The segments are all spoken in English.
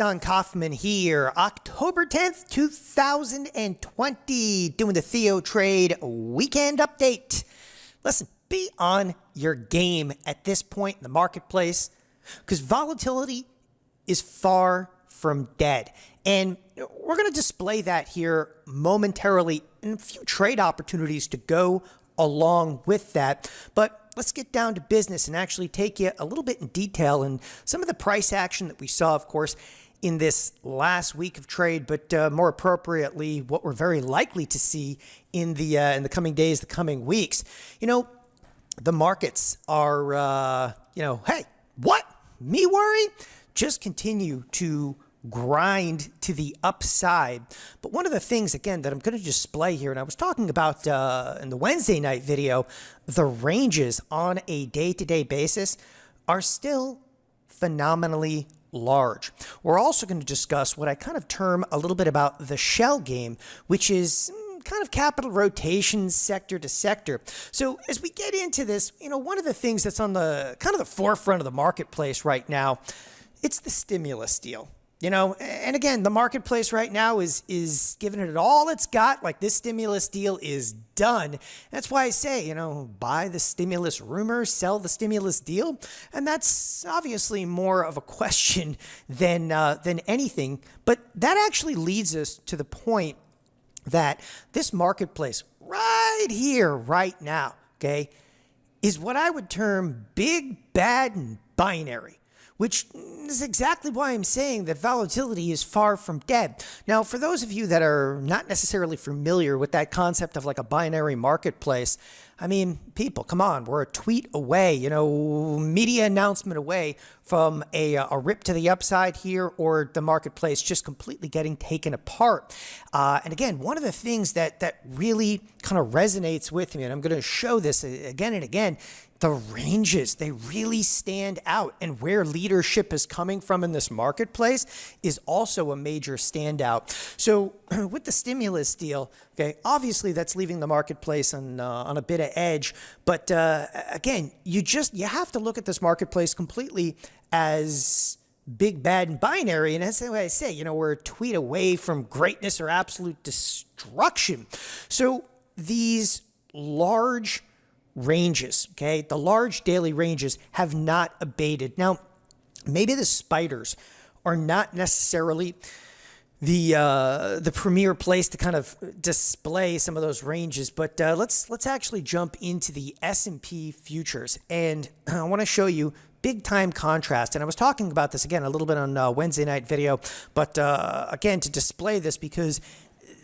Don Kaufman here, October 10th, 2020, doing the TheoTrade weekend update. Listen, be on your game at this point in the marketplace because volatility is far from dead. And we're going to display that here momentarily and a few trade opportunities to go along with that. But let's get down to business and actually take you a little bit in detail and some of the price action that we saw, of course, in this last week of trade, but more appropriately, what we're very likely to see in the coming days, the coming weeks. You know, the markets are, hey, what? Me worry? Just continue to grind to the upside. But one of the things, again, that I'm going to display here, and I was talking about in the Wednesday night video, the ranges on a day-to-day basis are still phenomenally large. We're also going to discuss what I kind of term a little bit about the shell game, which is kind of capital rotation sector to sector. So as we get into this, one of the things that's on the kind of the forefront of the marketplace right now, it's the stimulus deal. And again, the marketplace right now is giving it all it's got. Like, this stimulus deal is done. That's why I say, buy the stimulus rumor, sell the stimulus deal. And that's obviously more of a question than anything. But that actually leads us to the point that this marketplace right here, right now, okay, is what I would term big, bad, and binary, which is exactly why I'm saying that volatility is far from dead. Now, for those of you that are not necessarily familiar with that concept of like a binary marketplace, I mean, people, come on, we're a tweet away, media announcement away from a rip to the upside here, or the marketplace just completely getting taken apart. And again, one of the things that really kind of resonates with me, and I'm going to show this again and again, the ranges, they really stand out. And where leadership is coming from in this marketplace is also a major standout. So with the stimulus deal, okay, obviously that's leaving the marketplace on a bit of edge. But again, you have to look at this marketplace completely as big, bad, and binary. And that's the way I say, we're a tweet away from greatness or absolute destruction. So these large ranges, okay, the large daily ranges have not abated. Now, maybe the spiders are not necessarily the premier place to kind of display some of those ranges, but let's actually jump into the S&P futures, and I want to show you big time contrast. And I was talking about this again a little bit on Wednesday night video, but again, to display this, because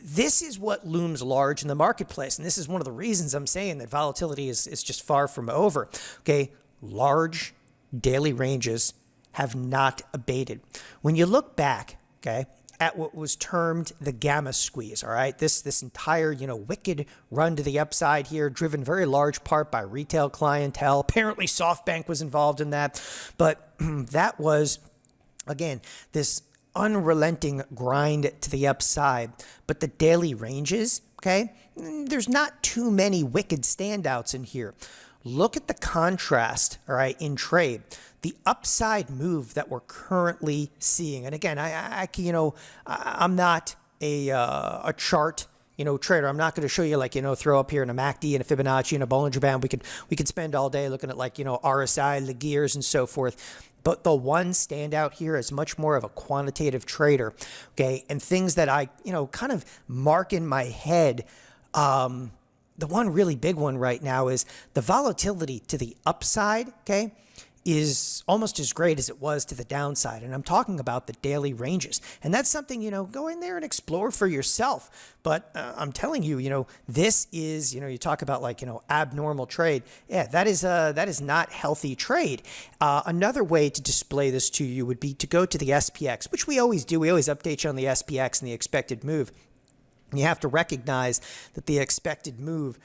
this is what looms large in the marketplace. And this is one of the reasons I'm saying that volatility is just far from over. Okay, large daily ranges have not abated. When you look back, okay, at what was termed the gamma squeeze, all right, this entire, wicked run to the upside here, driven very large part by retail clientele. Apparently SoftBank was involved in that. But that was, again, this unrelenting grind to the upside. But the daily ranges, okay, there's not too many wicked standouts in here. Look at the contrast, all right, in trade, the upside move that we're currently seeing. And again, I'm not a chart trader. I'm not going to show you like, throw up here in a MACD and a Fibonacci and a Bollinger Band. We could spend all day looking at like, RSI, the gears and so forth. But the one standout here is much more of a quantitative trader, okay? And things that I, kind of mark in my head. The one really big one right now is the volatility to the upside, okay, is almost as great as it was to the downside. And I'm talking about the daily ranges. And that's something, go in there and explore for yourself. But I'm telling you, this is, you talk about like, abnormal trade. Yeah, that is not healthy trade. Another way to display this to you would be to go to the SPX, which we always do. We always update you on the SPX and the expected move. You have to recognize that the expected move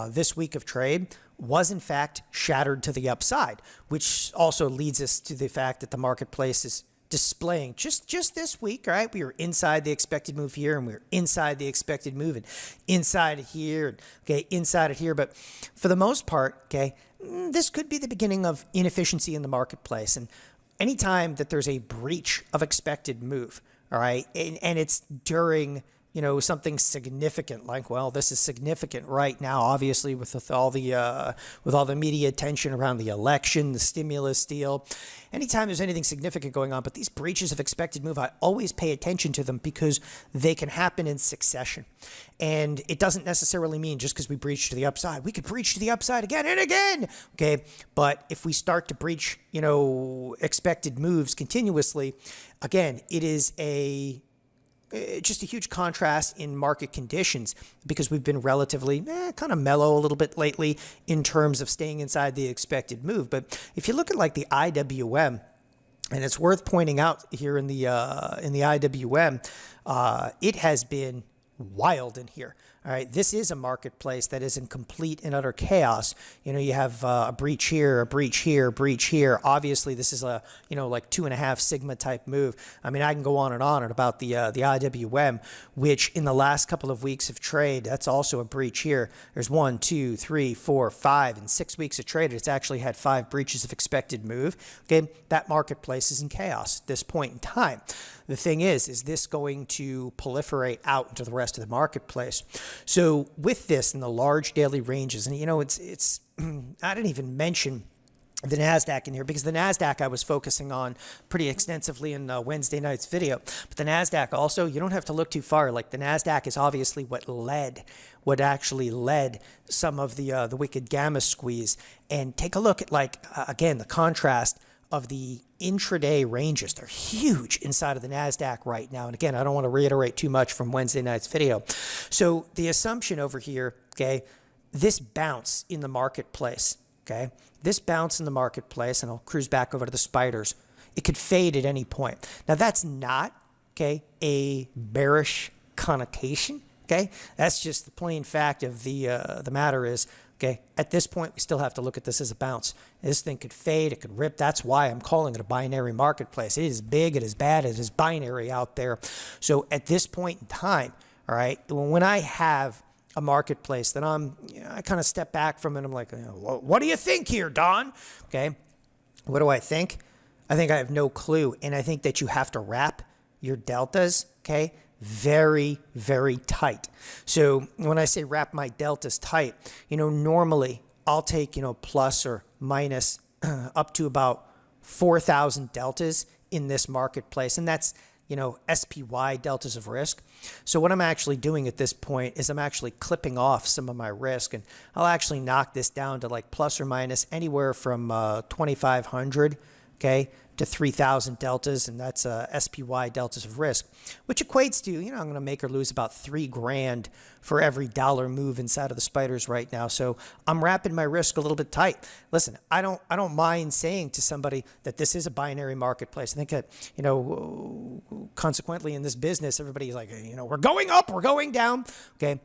this week of trade was in fact shattered to the upside, which also leads us to the fact that the marketplace is displaying just this week, all right? We were inside the expected move here, and we were inside the expected move, and inside here, okay, inside of here. But for the most part, okay, this could be the beginning of inefficiency in the marketplace. And anytime that there's a breach of expected move, all right, and it's during, you know, something significant, like, well, this is significant right now, obviously, with all the media attention around the election, the stimulus deal. Anytime there's anything significant going on, but these breaches of expected move, I always pay attention to them because they can happen in succession. And it doesn't necessarily mean just because we breach to the upside, we could breach to the upside again and again. Okay. But if we start to breach, you know, expected moves continuously, again, it is just a huge contrast in market conditions because we've been relatively kind of mellow a little bit lately in terms of staying inside the expected move. But if you look at like the IWM, and it's worth pointing out here in the IWM, it has been wild in here. All right, this is a marketplace that is in complete and utter chaos. You know, you have a breach here, a breach here, a breach here. Obviously, this is a, you know, like 2.5 sigma type move. I mean, I can go on and about the IWM, which in the last couple of weeks of trade, that's also a breach here. There's 1, 2, 3, 4, 5. In 6 weeks of trade, it's actually had 5 breaches of expected move. Okay, that marketplace is in chaos at this point in time. The thing is this going to proliferate out into the rest of the marketplace? So with this in the large daily ranges, and you know, it's I didn't even mention the Nasdaq in here because the Nasdaq I was focusing on pretty extensively in Wednesday night's video. But the Nasdaq also, you don't have to look too far. Like the Nasdaq is obviously what actually led some of the wicked gamma squeeze. And take a look at like again the contrast of the intraday ranges. They're huge inside of the Nasdaq right now. And again, I don't want to reiterate too much from Wednesday night's video. So the assumption over here, okay, this bounce in the marketplace, okay, this bounce in the marketplace, and I'll cruise back over to the spiders, it could fade at any point. Now that's not, okay, a bearish connotation, okay? That's just the plain fact of the matter is, okay, at this point, we still have to look at this as a bounce. This thing could fade, it could rip. That's why I'm calling it a binary marketplace. It is big, it is bad, it is binary out there. So at this point in time, all right, when I have a marketplace that I kind of step back from it, I'm like, what do you think here, Don? Okay, what do I think? I think I have no clue. And I think that you have to wrap your deltas, okay, very, very tight. So when I say wrap my deltas tight, you know, normally I'll take, you know, plus or minus up to about 4,000 deltas in this marketplace. And that's, you know, SPY deltas of risk. So what I'm actually doing at this point is I'm actually clipping off some of my risk, and I'll actually knock this down to like plus or minus anywhere from 2,500, okay, to 3,000 deltas, and that's SPY deltas of risk, which equates to, you know, I'm going to make or lose about $3,000 for every dollar move inside of the spiders right now. So I'm wrapping my risk a little bit tight. Listen, I don't mind saying to somebody that this is a binary marketplace. I think that, you know, consequently in this business, everybody's like, you know, we're going up, we're going down. Okay.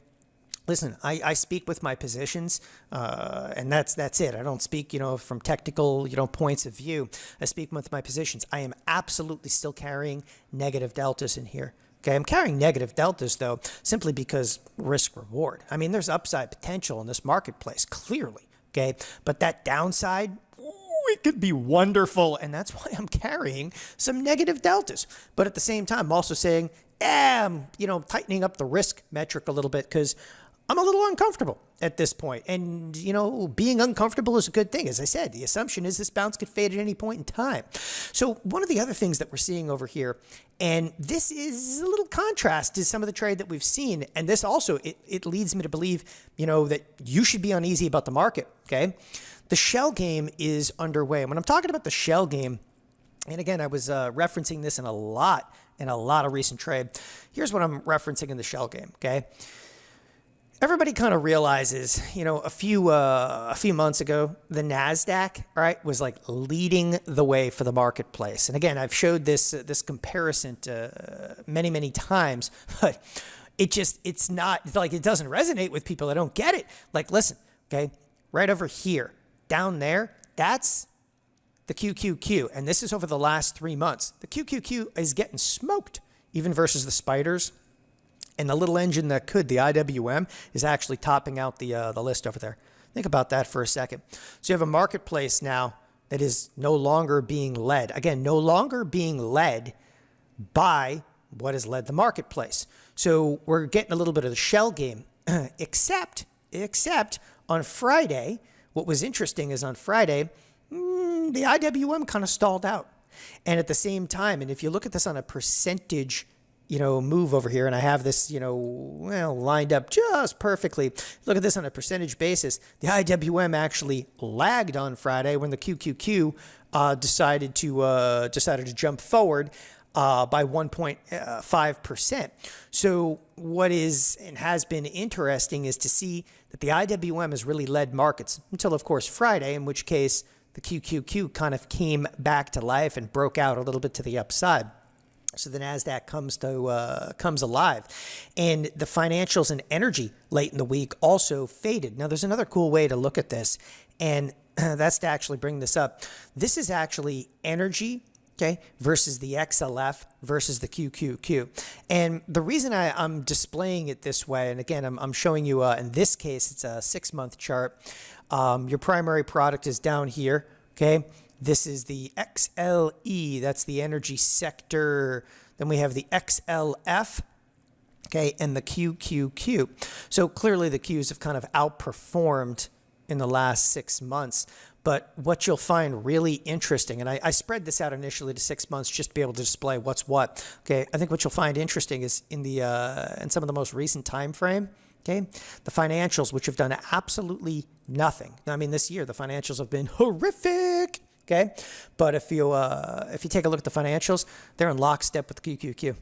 Listen, I speak with my positions, and that's it. I don't speak, you know, from technical, you know, points of view. I speak with my positions. I am absolutely still carrying negative deltas in here. Okay, I'm carrying negative deltas, though, simply because risk reward. I mean, there's upside potential in this marketplace, clearly. Okay, but that downside, it could be wonderful, and that's why I'm carrying some negative deltas. But at the same time, I'm also saying, I'm, you know, tightening up the risk metric a little bit because I'm a little uncomfortable at this point. And, you know, being uncomfortable is a good thing. As I said, the assumption is this bounce could fade at any point in time. So one of the other things that we're seeing over here, and this is a little contrast to some of the trade that we've seen, and this also, it leads me to believe, you know, that you should be uneasy about the market, okay? The shell game is underway. And when I'm talking about the shell game, and again, I was referencing this in a lot of recent trade. Here's what I'm referencing in the shell game, okay? Everybody kind of realizes, you know, a few months ago, the Nasdaq, right, was like leading the way for the marketplace. And again, I've showed this comparison many times, but it's not like it doesn't resonate with people. I don't get it. Like, listen, okay, right over here, down there, that's the QQQ, and this is over the last 3 months. The QQQ is getting smoked, even versus the spiders. And the little engine that could, the IWM, is actually topping out the list over there. Think about that for a second. So you have a marketplace now, that is no longer being led. Again, no longer being led by what has led the marketplace. So we're getting a little bit of the shell game, except on Friday. What was interesting is on Friday, the IWM kind of stalled out. And at the same time, and if you look at this on a percentage, move over here, and I have this, lined up just perfectly. Look at this on a percentage basis. The IWM actually lagged on Friday when the QQQ decided to jump forward by 1.5%. So what is and has been interesting is to see that the IWM has really led markets until, of course, Friday, in which case the QQQ kind of came back to life and broke out a little bit to the upside. So the Nasdaq comes alive, and the financials and energy late in the week also faded. Now, there's another cool way to look at this, and that's to actually bring this up. This is actually energy, okay, versus the XLF versus the QQQ. And the reason I'm displaying it this way, and again, I'm showing you, in this case, it's a 6-month chart. Your primary product is down here, okay? This is the XLE, that's the energy sector. Then we have the XLF, okay, and the QQQ. So clearly the Qs have kind of outperformed in the last 6 months. But what you'll find really interesting, and I spread this out initially to 6 months just to be able to display what's what. Okay, I think what you'll find interesting is in some of the most recent time frame. Okay, the financials, which have done absolutely nothing. I mean, this year the financials have been horrific. Okay, but if you take a look at the financials, they're in lockstep with the QQQ.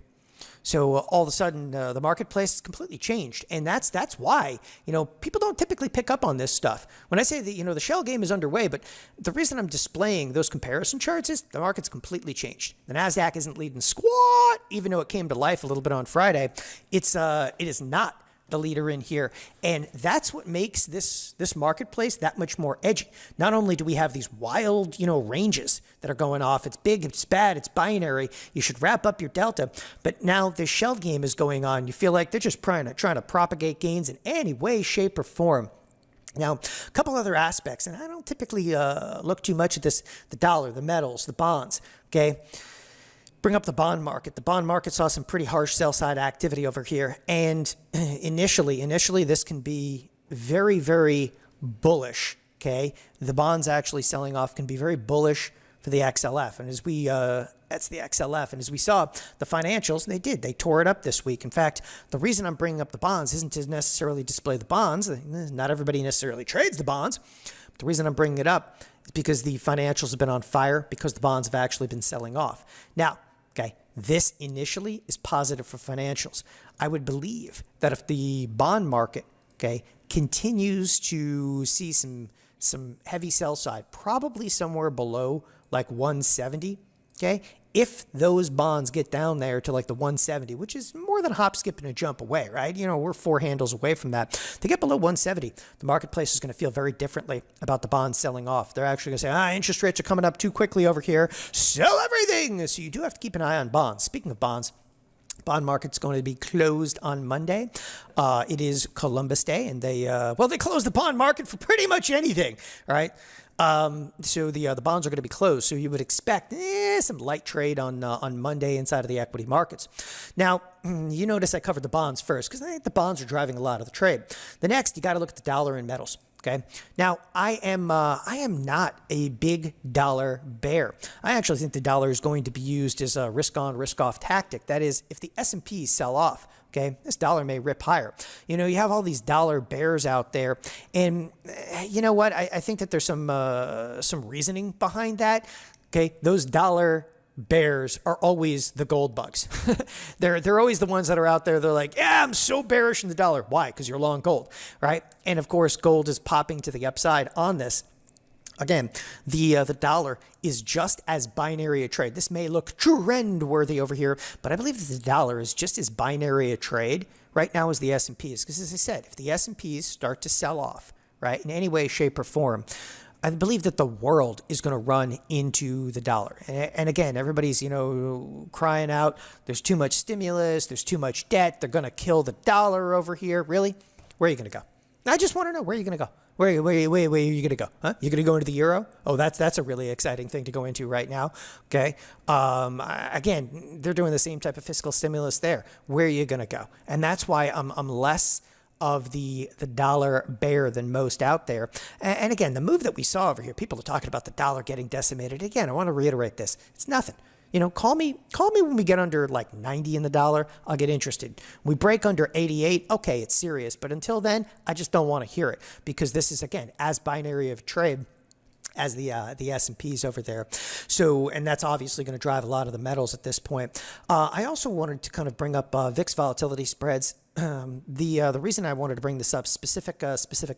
So all of a sudden, the marketplace has completely changed, and that's why people don't typically pick up on this stuff. When I say that the shell game is underway, but the reason I'm displaying those comparison charts is the market's completely changed. The Nasdaq isn't leading squat, even though it came to life a little bit on Friday. It is not the leader in here, and that's what makes this marketplace that much more edgy. Not only do we have these wild ranges that are going off, it's big, it's bad, it's binary, you should wrap up your delta, but now this shell game is going on. You feel like they're just trying to propagate gains in any way, shape, or form. Now, a couple other aspects, and I don't typically look too much at this: the dollar, the metals, the bonds. Okay, bring up the bond market. The bond market saw some pretty harsh sell-side activity over here. And initially, this can be very, very bullish, okay? The bonds actually selling off can be very bullish for the XLF. And as we, that's the XLF. And as we saw, the financials, they tore it up this week. In fact, the reason I'm bringing up the bonds isn't to necessarily display the bonds. Not everybody necessarily trades the bonds. But the reason I'm bringing it up is because the financials have been on fire, because the bonds have actually been selling off. Now, okay, this initially is positive for financials. I would believe that if the bond market, okay, continues to see some heavy sell side, probably somewhere below like 170, okay, if those bonds get down there to like the 170, which is more than a hop, skip, and a jump away, right? We're 4 handles away from that. To get below 170, the marketplace is going to feel very differently about the bonds selling off. They're actually going to say, interest rates are coming up too quickly over here. Sell everything. So you do have to keep an eye on bonds. Speaking of bonds, bond market's going to be closed on Monday. It is Columbus Day, and they close the bond market for pretty much anything, right? So the bonds are going to be closed. So you would expect some light trade on Monday inside of the equity markets. Now, you notice I covered the bonds first because I think the bonds are driving a lot of the trade. The next, you got to look at the dollar and metals. Okay. Now, I am not a big dollar bear. I actually think the dollar is going to be used as a risk-on, risk-off tactic. That is, if the S&Ps sell off, okay, this dollar may rip higher. You have all these dollar bears out there, and you know what? I think that there's some reasoning behind that. Okay, those dollar bears are always the gold bugs. they're always the ones that are out there. They're like, I'm so bearish in the dollar. Why? Because you're long gold, right? And of course, gold is popping to the upside on this. Again, the dollar is just as binary a trade. This may look trend worthy over here, but I believe that the dollar is just as binary a trade right now as the S&Ps. Because as I said, if the S&Ps start to sell off, right, in any way, shape, or form, I believe that the world is going to run into the dollar. And again, everybody's, crying out, there's too much stimulus, there's too much debt, they're going to kill the dollar over here. Really? Where are you going to go? I just want to know, where are you going to go? Where are you going to go? Huh? You going to go into the euro? Oh, that's a really exciting thing to go into right now. Okay. Again, they're doing the same type of fiscal stimulus there. Where are you going to go? And that's why I'm less of the dollar bear than most out there. And again, the move that we saw over here, people are talking about the dollar getting decimated. Again, I want to reiterate this. It's nothing. Call me when we get under like 90 in the dollar. I'll get interested. We break under 88. Okay, it's serious. But until then, I just don't want to hear it, because this is, again, as binary of trade as the S&Ps over there. So, and that's obviously going to drive a lot of the metals at this point. I also wanted to kind of bring up VIX volatility spreads. The reason I wanted to bring this up, specific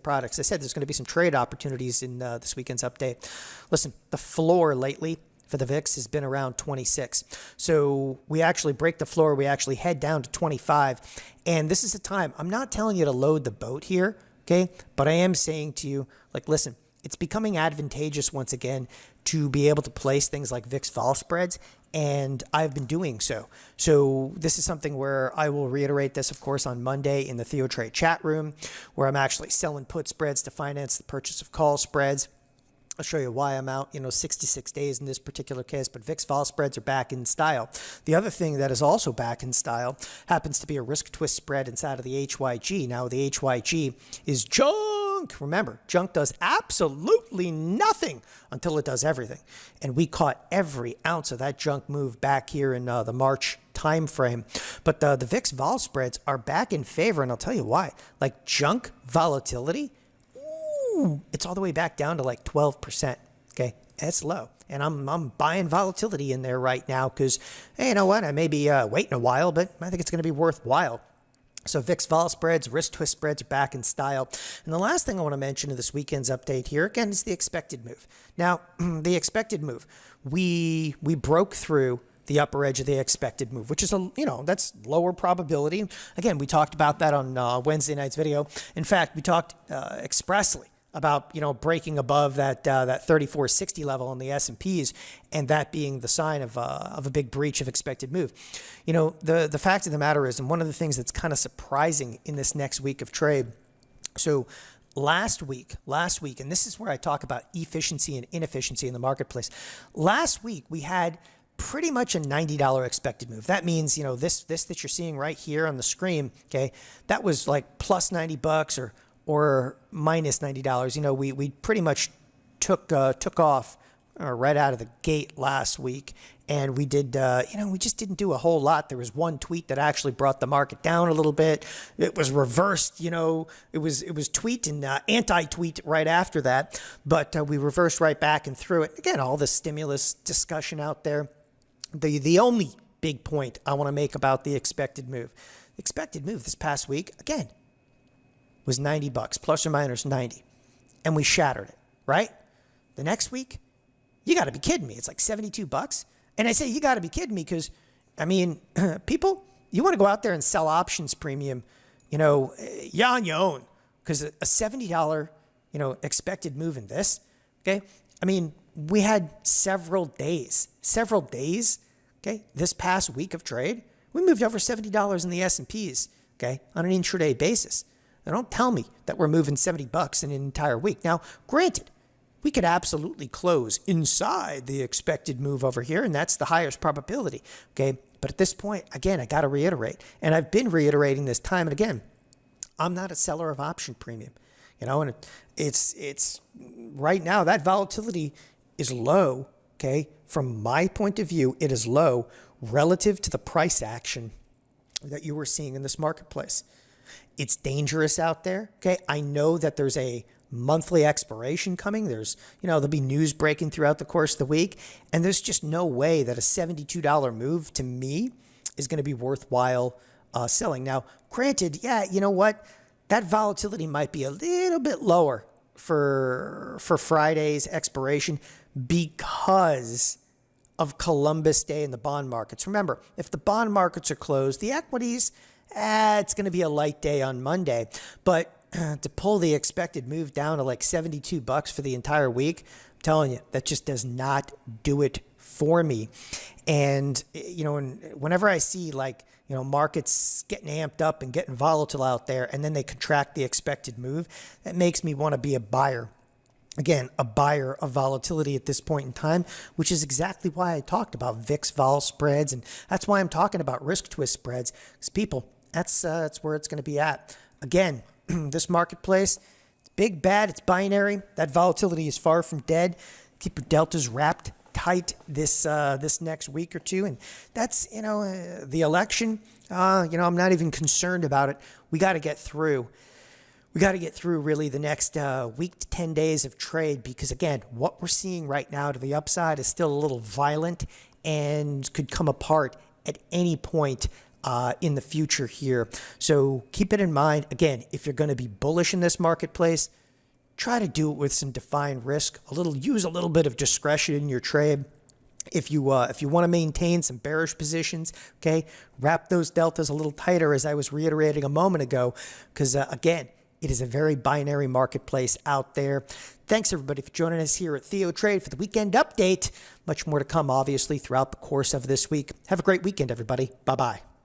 products, I said there's going to be some trade opportunities in this weekend's update. Listen, the floor lately for the VIX has been around 26. So we actually break the floor. We actually head down to 25. And this is the time. I'm not telling you to load the boat here, okay? But I am saying to you, like, listen, it's becoming advantageous once again to be able to place things like VIX Vol Spreads, and I've been doing so. So this is something where I will reiterate this, of course, on Monday in the TheoTrade chat room, where I'm actually selling put spreads to finance the purchase of call spreads. I'll show you why I'm out, 66 days in this particular case, but VIX Vol Spreads are back in style. The other thing that is also back in style happens to be a risk twist spread inside of the HYG. Now, the HYG is junk. Remember, junk does absolutely nothing until it does everything. And we caught every ounce of that junk move back here in the March time frame. But the VIX Vol Spreads are back in favor, and I'll tell you why. Like, junk volatility, it's all the way back down to like 12%. Okay, that's low, and I'm buying volatility in there right now because, hey, you know what? I may be waiting a while, but I think it's going to be worthwhile. So VIX Vol Spreads, risk twist spreads are back in style. And the last thing I want to mention in this weekend's update here, again, is the expected move. Now, the expected move, we broke through the upper edge of the expected move, which is that's lower probability. Again, we talked about that on Wednesday night's video. In fact, we talked expressly about breaking above that 3460 level on the S&Ps, and that being the sign of a big breach of expected move. The fact of the matter is, and one of the things that's kind of surprising in this next week of trade. So last week, and this is where I talk about efficiency and inefficiency in the marketplace. Last week we had pretty much a $90 expected move. That means this that you're seeing right here on the screen. Okay, that was like plus $90 or minus $90. We pretty much took off right out of the gate last week, and we did we just didn't do a whole lot. There was one tweet that actually brought the market down a little bit. It was reversed. It was tweet and anti-tweet right after that, but we reversed right back and through it. Again, all the stimulus discussion out there. The only big point I want to make about the expected move this past week, again, was $90, plus or minus 90. And we shattered it, right? The next week, you got to be kidding me. It's like $72. And I say you got to be kidding me because, people, you want to go out there and sell options premium, yeah, on your own. Because a $70, expected move in this, okay? We had several days, okay? This past week of trade, we moved over $70 in the S&Ps, okay, on an intraday basis. Now, don't tell me that we're moving $70 in an entire week. Now, granted, we could absolutely close inside the expected move over here, and that's the highest probability, okay? But at this point, again, I got to reiterate, and I've been reiterating this time and again, I'm not a seller of option premium, and it's right now that volatility is low, okay? From my point of view, it is low relative to the price action that you were seeing in this marketplace. It's dangerous out there, okay? I know that there's a monthly expiration coming. There'll be news breaking throughout the course of the week, and there's just no way that a $72 move to me is going to be worthwhile selling. Now, granted, yeah, you know what? That volatility might be a little bit lower for Friday's expiration because of Columbus Day in the bond markets. Remember, if the bond markets are closed, the equities, it's going to be a light day on Monday. But to pull the expected move down to like $72 for the entire week, I'm telling you, that just does not do it for me. And, whenever I see like markets getting amped up and getting volatile out there, and then they contract the expected move. That makes me want to be a buyer. Again, a buyer of volatility at this point in time, which is exactly why I talked about VIX Vol Spreads, and that's why I'm talking about risk twist spreads. Because people, that's where it's going to be at. Again, this marketplace, it's big, bad, it's binary. That volatility is far from dead. Keep your deltas wrapped tight this next week or two, and that's the election. I'm not even concerned about it. We got to get through. We got to get through really the next week to 10 days of trade, because again, what we're seeing right now to the upside is still a little violent and could come apart at any point in the future here. So keep it in mind. Again, if you're going to be bullish in this marketplace, try to do it with some defined risk. Use a little bit of discretion in your trade. If you want to maintain some bearish positions, okay, wrap those deltas a little tighter, as I was reiterating a moment ago, because again, it is a very binary marketplace out there. Thanks, everybody, for joining us here at TheoTrade for the weekend update. Much more to come, obviously, throughout the course of this week. Have a great weekend, everybody. Bye-bye.